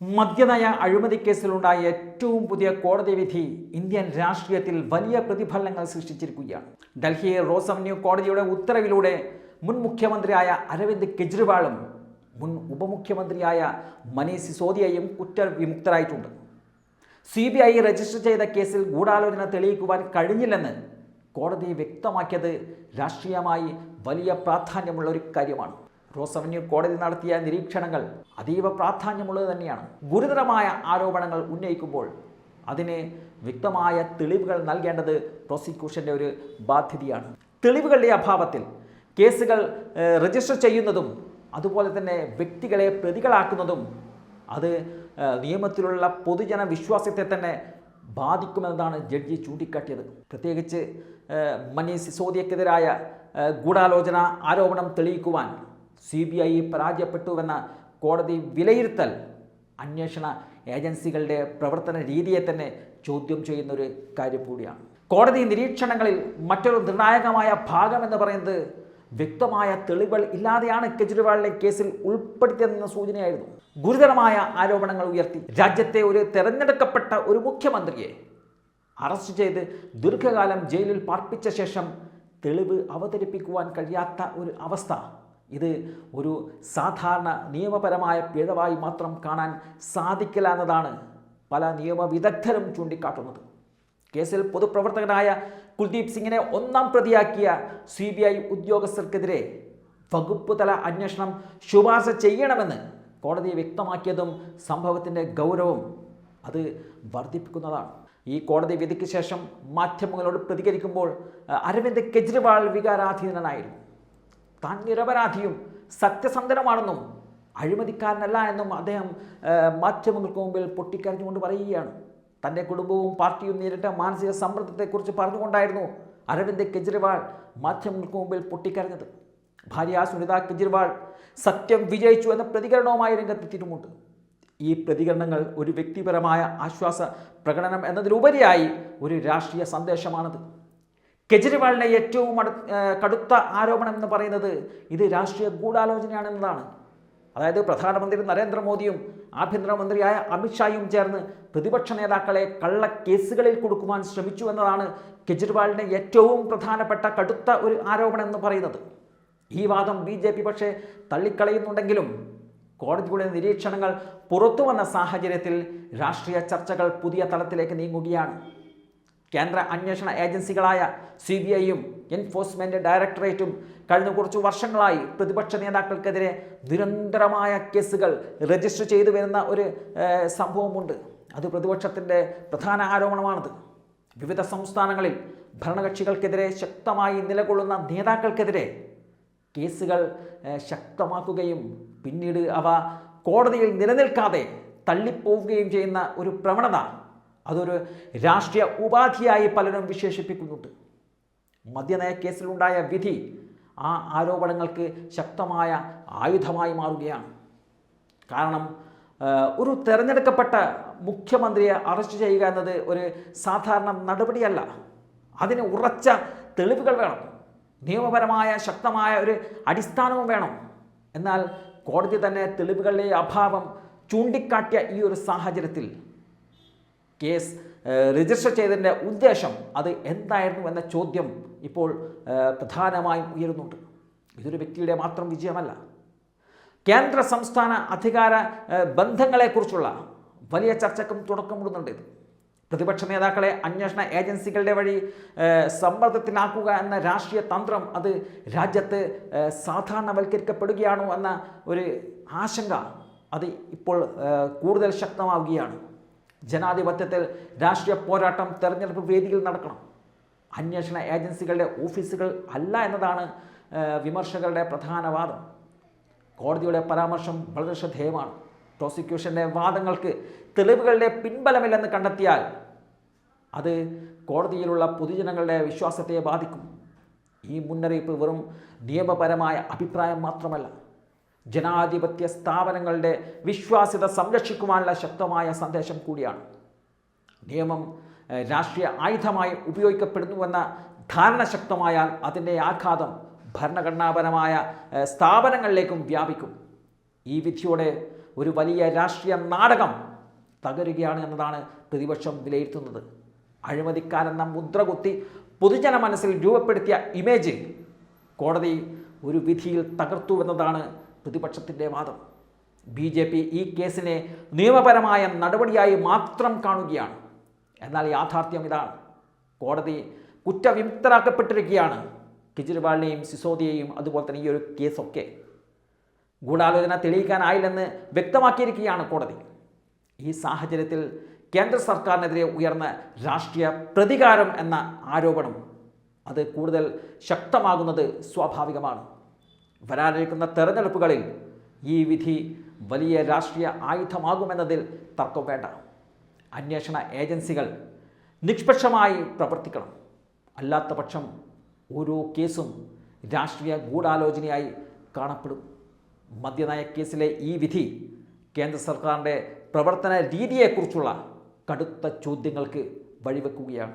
മദ്യനയ അഴിമതി കേസിലുണ്ടായ ഏറ്റവും പുതിയ കോടതി വിധി ഇന്ത്യൻ രാഷ്ട്രീയത്തിൽ വലിയ പ്രതിഫലനങ്ങൾ സൃഷ്ടിച്ചിരിക്കുകയാണ്. ഡൽഹി റോസ് അവന്യൂ കോടതിയുടെ ഉത്തരവിലൂടെ മുൻ മുഖ്യമന്ത്രിയായ അരവിന്ദ് കെജ്രിവാളും മുൻ ഉപമുഖ്യമന്ത്രിയായ മനീഷ് സിസോദിയയും കുറ്റവിമുക്തരായിട്ടുണ്ട്. CBI രജിസ്റ്റർ ചെയ്ത കേസിൽ ഗൂഢാലോചന തെളിയിക്കുവാൻ കഴിഞ്ഞില്ലെന്ന് കോടതി വ്യക്തമാക്കിയത് രാഷ്ട്രീയമായി വലിയ പ്രാധാന്യമുള്ള ഒരു കാര്യമാണ്. റോസ് അവന്യൂ കോടതി നടത്തിയ നിരീക്ഷണങ്ങൾ അതീവ പ്രാധാന്യമുള്ളത് തന്നെയാണ്. ഗുരുതരമായ ആരോപണങ്ങൾ ഉന്നയിക്കുമ്പോൾ അതിന് വ്യക്തമായ തെളിവുകൾ നൽകേണ്ടത് പ്രോസിക്യൂഷൻ്റെ ഒരു ബാധ്യതയാണ്. തെളിവുകളുടെ അഭാവത്തിൽ കേസുകൾ രജിസ്റ്റർ ചെയ്യുന്നതും അതുപോലെ തന്നെ വ്യക്തികളെ പ്രതികളാക്കുന്നതും അത് നിയമത്തിലുള്ള പൊതുജന വിശ്വാസത്തെ തന്നെ ബാധിക്കുമെന്നതാണ് ജഡ്ജി ചൂണ്ടിക്കാട്ടിയത്. പ്രത്യേകിച്ച് മനീഷ് സിസോദിയക്കെതിരായ ഗൂഢാലോചന ആരോപണം തെളിയിക്കുവാൻ CBI പരാജയപ്പെട്ടുവെന്ന കോടതി വിലയിരുത്തൽ അന്വേഷണ ഏജൻസികളുടെ പ്രവർത്തന രീതിയെ തന്നെ ചോദ്യം ചെയ്യുന്നൊരു കാര്യം കൂടിയാണ്. കോടതി നിരീക്ഷണങ്ങളിൽ മറ്റൊരു നിർണായകമായ ഭാഗം എന്ന് പറയുന്നത് വ്യക്തമായ തെളിവുകൾ ഇല്ലാതെയാണ് കെജ്രിവാളിനെ കേസിൽ ഉൾപ്പെടുത്തിയതെന്ന സൂചനയായിരുന്നു. ഗുരുതരമായ ആരോപണങ്ങൾ ഉയർത്തി രാജ്യത്തെ ഒരു തെരഞ്ഞെടുക്കപ്പെട്ട ഒരു മുഖ്യമന്ത്രിയെ അറസ്റ്റ് ചെയ്ത് ദീർഘകാലം ജയിലിൽ പാർപ്പിച്ച ശേഷം തെളിവ് അവതരിപ്പിക്കുവാൻ കഴിയാത്ത ഒരു അവസ്ഥ, ഇത് ഒരു സാധാരണ നിയമപരമായ പിഴവായി മാത്രം കാണാൻ സാധിക്കില്ല എന്നതാണ് പല നിയമവിദഗ്ധരും ചൂണ്ടിക്കാട്ടുന്നത്. കേസിൽ പൊതുപ്രവർത്തകനായ കുൽദീപ് സിംഗിനെ ഒന്നാം പ്രതിയാക്കിയ CBI ഉദ്യോഗസ്ഥർക്കെതിരെ വകുപ്പ് തല അന്വേഷണം ശുപാർശ ചെയ്യണമെന്ന് കോടതി വ്യക്തമാക്കിയതും സംഭവത്തിൻ്റെ ഗൗരവം അത് വർദ്ധിപ്പിക്കുന്നതാണ്. ഈ കോടതി വിധിക്ക് ശേഷം മാധ്യമങ്ങളോട് പ്രതികരിക്കുമ്പോൾ അരവിന്ദ് കെജ്രിവാൾ വികാരാധീനനായിരുന്നു. താൻ നിരപരാധിയും സത്യസന്ധനുമാണെന്നും അഴിമതിക്കാരനല്ല എന്നും അദ്ദേഹം മാധ്യമങ്ങൾക്ക് മുമ്പിൽ പൊട്ടിക്കരഞ്ഞുകൊണ്ട് പറയുകയാണ്. തൻ്റെ കുടുംബവും പാർട്ടിയും നേരിട്ട മാനസിക സമ്മർദ്ദത്തെക്കുറിച്ച് പറഞ്ഞുകൊണ്ടായിരുന്നു അരവിന്ദ് കെജ്രിവാൾ മാധ്യമങ്ങൾക്ക് മുമ്പിൽ പൊട്ടിക്കരഞ്ഞത്. ഭാര്യ സുനിത കെജ്രിവാൾ സത്യം വിജയിച്ചു എന്ന പ്രതികരണവുമായി രംഗത്തെത്തിയിട്ടുമുണ്ട്. ഈ പ്രതികരണങ്ങൾ ഒരു വ്യക്തിപരമായ ആശ്വാസ പ്രകടനം എന്നതിലുപരിയായി ഒരു രാഷ്ട്രീയ സന്ദേശമാണത്. കെജ്രിവാളിൻ്റെ ഏറ്റവും കടുത്ത ആരോപണം എന്ന് പറയുന്നത് ഇത് രാഷ്ട്രീയ ഗൂഢാലോചനയാണെന്നതാണ്. അതായത് പ്രധാനമന്ത്രി നരേന്ദ്രമോദിയും ആഭ്യന്തരമന്ത്രിയായ അമിത്ഷായും ചേർന്ന് പ്രതിപക്ഷ നേതാക്കളെ കള്ളക്കേസുകളിൽ കൊടുക്കുവാൻ ശ്രമിച്ചു എന്നതാണ് കെജ്രിവാളിൻ്റെ ഏറ്റവും പ്രധാനപ്പെട്ട കടുത്ത ഒരു ആരോപണം എന്ന് പറയുന്നത്. ഈ വാദം BJP പക്ഷേ തള്ളിക്കളയുന്നുണ്ടെങ്കിലും കോടതിയുടെ നിരീക്ഷണങ്ങൾ പുറത്തു വന്ന സാഹചര്യത്തിൽ രാഷ്ട്രീയ ചർച്ചകൾ പുതിയ തലത്തിലേക്ക് നീങ്ങുകയാണ്. കേന്ദ്ര അന്വേഷണ ഏജൻസികളായ CBIയും എൻഫോഴ്സ്മെൻറ്റ് ഡയറക്ടറേറ്റും കഴിഞ്ഞ കുറച്ച് വർഷങ്ങളായി പ്രതിപക്ഷ നേതാക്കൾക്കെതിരെ നിരന്തരമായ കേസുകൾ രജിസ്റ്റർ ചെയ്തു വരുന്ന ഒരു സംഭവമുണ്ട്. അത് പ്രതിപക്ഷത്തിൻ്റെ പ്രധാന ആരോപണമാണത്. വിവിധ സംസ്ഥാനങ്ങളിൽ ഭരണകക്ഷികൾക്കെതിരെ ശക്തമായി നിലകൊള്ളുന്ന നേതാക്കൾക്കെതിരെ കേസുകൾ ശക്തമാക്കുകയും പിന്നീട് അവ കോടതിയിൽ നിലനിൽക്കാതെ തള്ളിപ്പോവുകയും ചെയ്യുന്ന ഒരു പ്രവണത അതൊരു രാഷ്ട്രീയ ഉപാധിയായി പലരും വിശേഷിപ്പിക്കുന്നുണ്ട്. മദ്യനയ കേസിലുണ്ടായ വിധി ആ ആരോപണങ്ങൾക്ക് ശക്തമായ ആയുധമായി മാറുകയാണ്. കാരണം ഒരു തെരഞ്ഞെടുക്കപ്പെട്ട മുഖ്യമന്ത്രിയെ അറസ്റ്റ് ചെയ്യുക എന്നത് ഒരു സാധാരണ നടപടിയല്ല. അതിന് ഉറച്ച തെളിവുകൾ വേണം, നിയമപരമായ ശക്തമായ ഒരു അടിസ്ഥാനവും വേണം. എന്നാൽ കോടതി തന്നെ തെളിവുകളുടെ അഭാവം ചൂണ്ടിക്കാട്ടിയ ഈ ഒരു സാഹചര്യത്തിൽ കേസ് രജിസ്റ്റർ ചെയ്തതിൻ്റെ ഉദ്ദേശം അത് എന്തായിരുന്നു എന്ന ചോദ്യം ഇപ്പോൾ പ്രധാനമായും ഉയരുന്നുണ്ട്. ഇതൊരു വ്യക്തിയുടെ മാത്രം വിജയമല്ല. കേന്ദ്ര സംസ്ഥാന അധികാര ബന്ധങ്ങളെക്കുറിച്ചുള്ള വലിയ ചർച്ചയ്ക്കും തുടക്കമിടുന്നുണ്ട്. ഇത് പ്രതിപക്ഷ നേതാക്കളെ അന്വേഷണ ഏജൻസികളുടെ വഴി സമ്മർദ്ദത്തിലാക്കുക എന്ന രാഷ്ട്രീയ തന്ത്രം അത് രാജ്യത്ത് സാധാരണവൽക്കരിക്കപ്പെടുകയാണോ എന്ന ഒരു ആശങ്ക അത് ഇപ്പോൾ കൂടുതൽ ശക്തമാവുകയാണ്. ജനാധിപത്യത്തിൽ രാഷ്ട്രീയ പോരാട്ടം തെരഞ്ഞെടുപ്പ് വേദിയിൽ നടക്കണം, അന്വേഷണ ഏജൻസികളുടെ ഓഫീസുകൾ അല്ല എന്നതാണ് വിമർശകരുടെ പ്രധാന വാദം. കോടതിയുടെ പരാമർശം വളരെ ശ്രദ്ധേയമാണ്. പ്രോസിക്യൂഷൻ്റെ വാദങ്ങൾക്ക് തെളിവുകളുടെ പിൻബലമില്ലെന്ന് കണ്ടെത്തിയാൽ അത് കോടതിയിലുള്ള പൊതുജനങ്ങളുടെ വിശ്വാസത്തെ ബാധിക്കും. ഈ മുന്നറിയിപ്പ് വെറും നിയമപരമായ അഭിപ്രായം മാത്രമല്ല, ജനാധിപത്യ സ്ഥാപനങ്ങളുടെ വിശ്വാസ്യത സംരക്ഷിക്കുവാനുള്ള ശക്തമായ സന്ദേശം കൂടിയാണ്. നിയമം രാഷ്ട്രീയ ആയുധമായി ഉപയോഗിക്കപ്പെടുന്നുവെന്ന ധാരണ ശക്തമായാൽ അതിൻ്റെ ആഘാതം ഭരണഘടനാപരമായ സ്ഥാപനങ്ങളിലേക്കും വ്യാപിക്കും. ഈ വിധിയോടെ ഒരു വലിയ രാഷ്ട്രീയ നാടകം തകരുകയാണ് എന്നതാണ് പ്രതിപക്ഷം വിലയിരുത്തുന്നത്. അഴിമതിക്കാരെന്ന മുദ്ര കുത്തി പൊതുജന മനസ്സിൽ രൂപപ്പെടുത്തിയ ഇമേജ് കോടതി ഒരു വിധിയിൽ തകർത്തുവെന്നതാണ് പ്രതിപക്ഷത്തിൻ്റെ വാദം. BJP ഈ കേസിനെ നിയമപരമായ നടപടിയായി മാത്രം കാണുകയാണ്. എന്നാൽ യാഥാർത്ഥ്യം ഇതാണ്: കോടതി കുറ്റവിമുക്തരാക്കപ്പെട്ടിരിക്കുകയാണ്. കെജ്രിവാളിനെയും സിസോദിയെയും അതുപോലെ തന്നെ ഈ ഒരു കേസൊക്കെ ഗൂഢാലോചന തെളിയിക്കാനായില്ലെന്ന് വ്യക്തമാക്കിയിരിക്കുകയാണ് കോടതി. ഈ സാഹചര്യത്തിൽ കേന്ദ്ര സർക്കാരിനെതിരെ ഉയർന്ന രാഷ്ട്രീയ പ്രതികാരം എന്ന ആരോപണം അത് കൂടുതൽ ശക്തമാകുന്നത് സ്വാഭാവികമാണ്. വരാനിരിക്കുന്ന തെരഞ്ഞെടുപ്പുകളിൽ ഈ വിധി വലിയ രാഷ്ട്രീയ ആയുധമാകുമെന്നതിൽ തർക്കം വേണ്ട. അന്വേഷണ ഏജൻസികൾ നിഷ്പക്ഷമായി പ്രവർത്തിക്കണം. അല്ലാത്ത പക്ഷം ഓരോ കേസും രാഷ്ട്രീയ ഗൂഢാലോചനയായി കാണപ്പെടും. മദ്യനയ കേസിലെ ഈ വിധി കേന്ദ്ര സർക്കാരിൻ്റെ പ്രവർത്തന രീതിയെക്കുറിച്ചുള്ള കടുത്ത ചോദ്യങ്ങൾക്ക് വഴിവെക്കുകയാണ്.